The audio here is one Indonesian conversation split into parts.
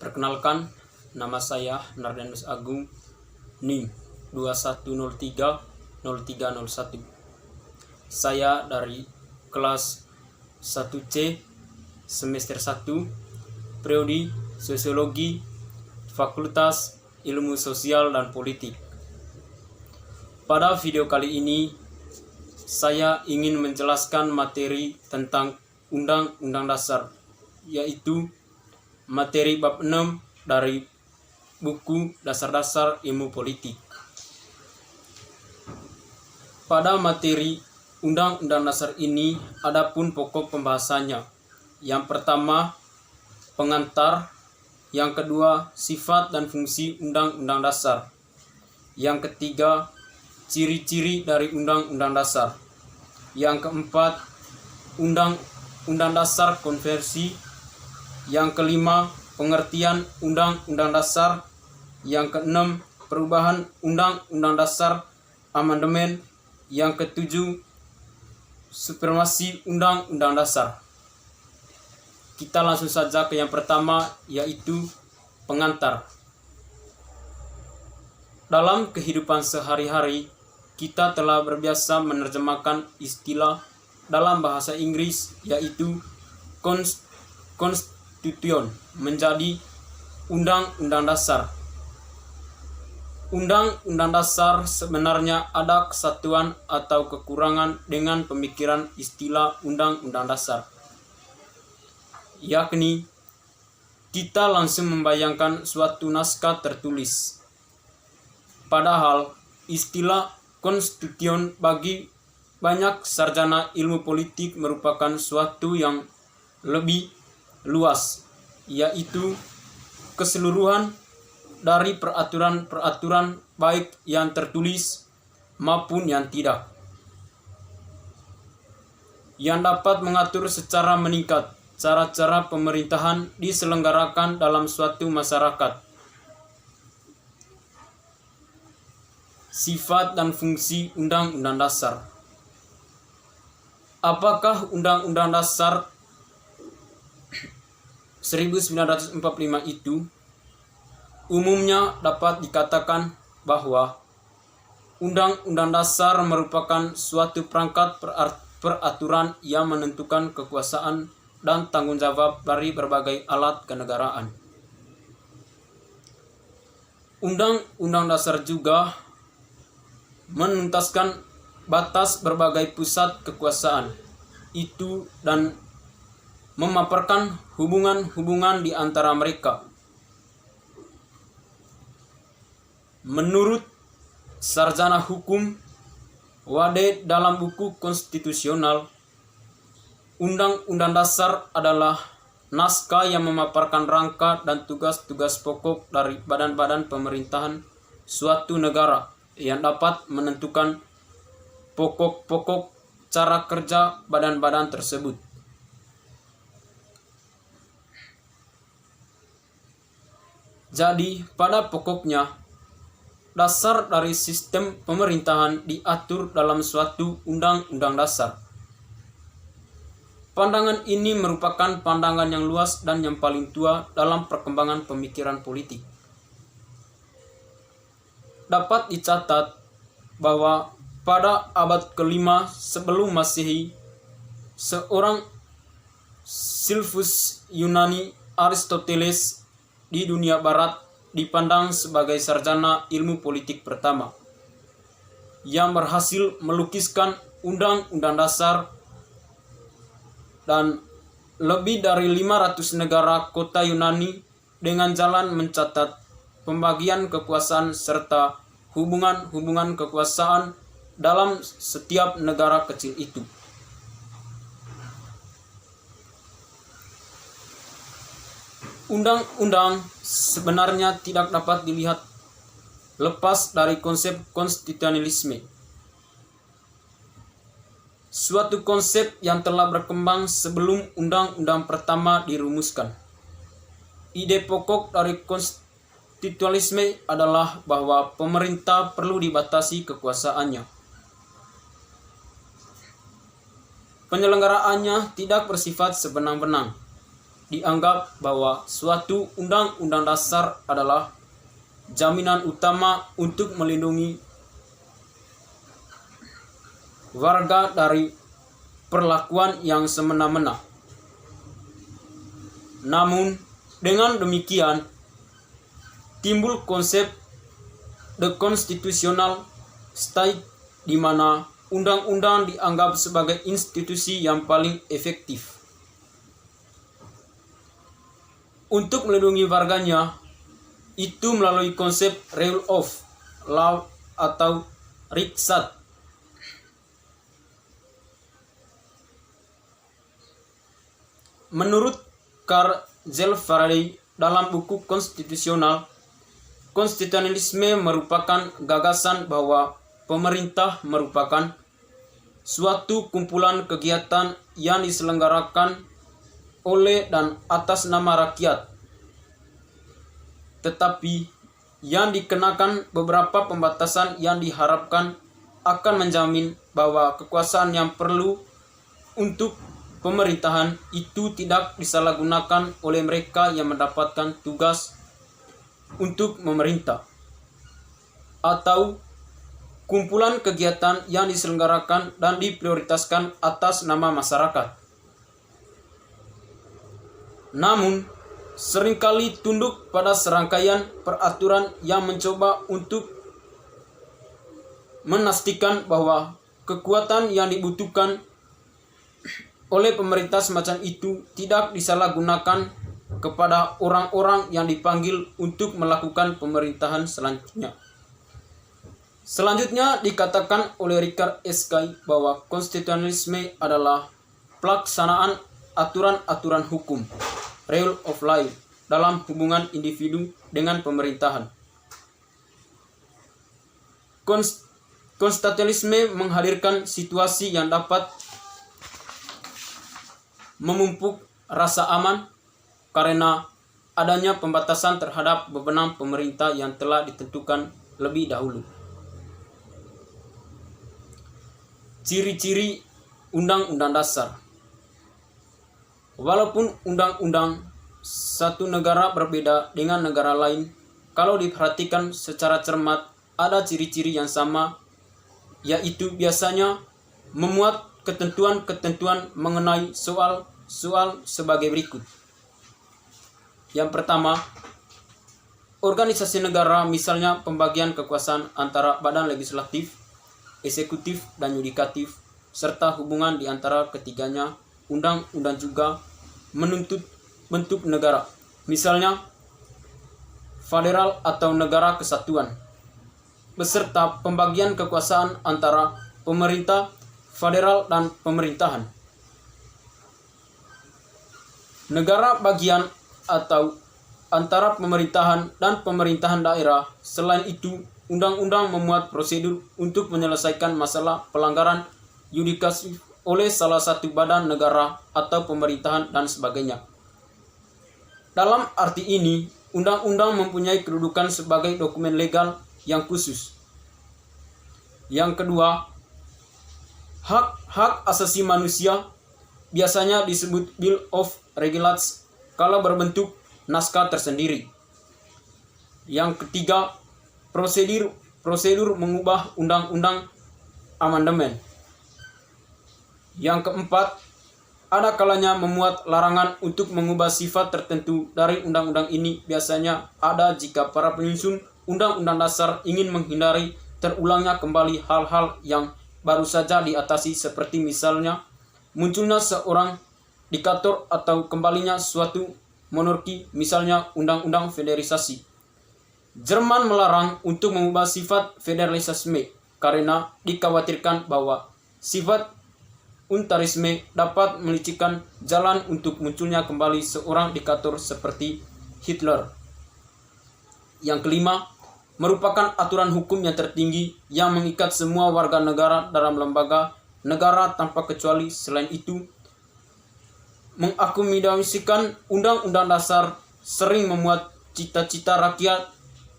Perkenalkan, nama saya Nardianus Agung, NIM 21030301. Saya dari kelas 1C semester 1, prodi Sosiologi, Fakultas Ilmu Sosial dan Politik. Pada video kali ini, saya ingin menjelaskan materi tentang Undang-Undang Dasar, yaitu materi bab 6 dari buku Dasar-Dasar Ilmu Politik. Pada materi Undang-Undang Dasar ini, adapun pokok pembahasannya. Yang pertama, pengantar. Yang kedua, sifat dan fungsi Undang-Undang Dasar. Yang ketiga, ciri-ciri dari Undang-Undang Dasar. Yang keempat, Undang-Undang Dasar Konversi. Yang kelima, pengertian Undang-Undang Dasar. Yang keenam, perubahan Undang-Undang Dasar amandemen. Yang ketujuh, supremasi Undang-Undang Dasar. Kita langsung saja ke yang pertama, yaitu pengantar. Dalam kehidupan sehari-hari, kita telah berbiasa menerjemahkan istilah dalam bahasa Inggris, yaitu Constitution menjadi Undang-Undang Dasar. Undang-Undang Dasar sebenarnya ada kesatuan atau kekurangan dengan pemikiran istilah Undang-Undang Dasar, yakni kita langsung membayangkan suatu naskah tertulis. Padahal istilah Constitution bagi banyak sarjana ilmu politik merupakan suatu yang lebih luas, yaitu keseluruhan dari peraturan-peraturan baik yang tertulis maupun yang tidak, yang dapat mengatur secara meningkat cara-cara pemerintahan diselenggarakan dalam suatu masyarakat. Sifat dan fungsi Undang-Undang Dasar. Apakah Undang-Undang Dasar 1945 itu? Umumnya dapat dikatakan bahwa Undang-Undang Dasar merupakan suatu perangkat peraturan yang menentukan kekuasaan dan tanggung jawab dari berbagai alat kenegaraan. Undang-Undang Dasar juga menuntaskan batas berbagai pusat kekuasaan itu dan memaparkan hubungan-hubungan di antara mereka. Menurut sarjana hukum Wade dalam buku konstitusional, Undang-Undang Dasar adalah naskah yang memaparkan rangka dan tugas-tugas pokok dari badan-badan pemerintahan suatu negara yang dapat menentukan pokok-pokok cara kerja badan-badan tersebut. Jadi, pada pokoknya, dasar dari sistem pemerintahan diatur dalam suatu Undang-Undang Dasar. Pandangan ini merupakan pandangan yang luas dan yang paling tua dalam perkembangan pemikiran politik. Dapat dicatat bahwa pada abad ke-5 sebelum Masehi, seorang Silvus Yunani Aristoteles di dunia barat dipandang sebagai sarjana ilmu politik pertama yang berhasil melukiskan Undang-Undang Dasar, dan lebih dari 500 negara kota Yunani dengan jalan mencatat pembagian kekuasaan serta hubungan-hubungan kekuasaan dalam setiap negara kecil itu. Undang-undang sebenarnya tidak dapat dilihat lepas dari konsep konstitusionalisme, suatu konsep yang telah berkembang sebelum undang-undang pertama dirumuskan. Ide pokok dari konstitusionalisme adalah bahwa pemerintah perlu dibatasi kekuasaannya. Penyelenggaraannya tidak bersifat sebenang-benang, dianggap bahwa suatu undang-undang dasar adalah jaminan utama untuk melindungi warga dari perlakuan yang semena-mena. Namun, dengan demikian, timbul konsep the constitutional state di mana undang-undang dianggap sebagai institusi yang paling efektif untuk melindungi warganya, itu melalui konsep rule of law atau riksat. Menurut Carl Faraday dalam buku konstitusional, konstitusionalisme merupakan gagasan bahwa pemerintah merupakan suatu kumpulan kegiatan yang diselenggarakan oleh dan atas nama rakyat, tetapi yang dikenakan beberapa pembatasan yang diharapkan akan menjamin bahwa kekuasaan yang perlu untuk pemerintahan itu tidak disalahgunakan oleh mereka yang mendapatkan tugas untuk memerintah, atau kumpulan kegiatan yang diselenggarakan dan diprioritaskan atas nama masyarakat. Namun, seringkali tunduk pada serangkaian peraturan yang mencoba untuk memastikan bahwa kekuatan yang dibutuhkan oleh pemerintah semacam itu tidak disalahgunakan kepada orang-orang yang dipanggil untuk melakukan pemerintahan selanjutnya. Selanjutnya dikatakan oleh Richard S. Guy bahwa konstitusionalisme adalah pelaksanaan aturan-aturan hukum, rule of law, dalam hubungan individu dengan pemerintahan. Konstitusionalisme menghadirkan situasi yang dapat memupuk rasa aman karena adanya pembatasan terhadap wewenang pemerintah yang telah ditentukan lebih dahulu. Ciri-ciri Undang-Undang Dasar. Walaupun undang-undang satu negara berbeda dengan negara lain, kalau diperhatikan secara cermat ada ciri-ciri yang sama, yaitu biasanya memuat ketentuan-ketentuan mengenai soal sebagai berikut. Yang pertama, organisasi negara, misalnya pembagian kekuasaan antara badan legislatif, eksekutif, dan yudikatif, serta hubungan di antara ketiganya. Undang-undang juga menuntut bentuk negara, misalnya federal atau negara kesatuan, beserta pembagian kekuasaan antara pemerintah federal dan pemerintahan. Negara bagian atau antara pemerintahan dan pemerintahan daerah. Selain itu, undang-undang memuat prosedur untuk menyelesaikan masalah pelanggaran yudikatif oleh salah satu badan negara atau pemerintahan dan sebagainya. Dalam arti ini, undang-undang mempunyai kedudukan sebagai dokumen legal yang khusus. Yang kedua, hak asasi manusia, biasanya disebut Bill of Rights kalau berbentuk naskah tersendiri. Yang ketiga, prosedur mengubah undang-undang amandemen. Yang keempat, ada kalanya memuat larangan untuk mengubah sifat tertentu dari undang-undang ini. Biasanya ada jika para penyusun undang-undang dasar ingin menghindari terulangnya kembali hal-hal yang baru saja diatasi, seperti misalnya munculnya seorang diktator atau kembalinya suatu monarki, misalnya undang-undang federalisasi. Jerman melarang untuk mengubah sifat federalisme karena dikhawatirkan bahwa sifat unitarisme dapat melicikkan jalan untuk munculnya kembali seorang diktator seperti Hitler. Yang kelima, merupakan aturan hukum yang tertinggi yang mengikat semua warga negara dalam lembaga negara tanpa kecuali. Selain itu, mengakomodasikan undang-undang dasar sering memuat cita-cita rakyat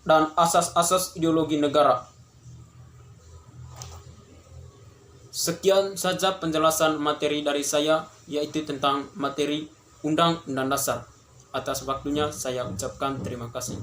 dan asas-asas ideologi negara. Sekian saja penjelasan materi dari saya, yaitu tentang materi Undang-Undang Dasar. Atas waktunya saya ucapkan terima kasih.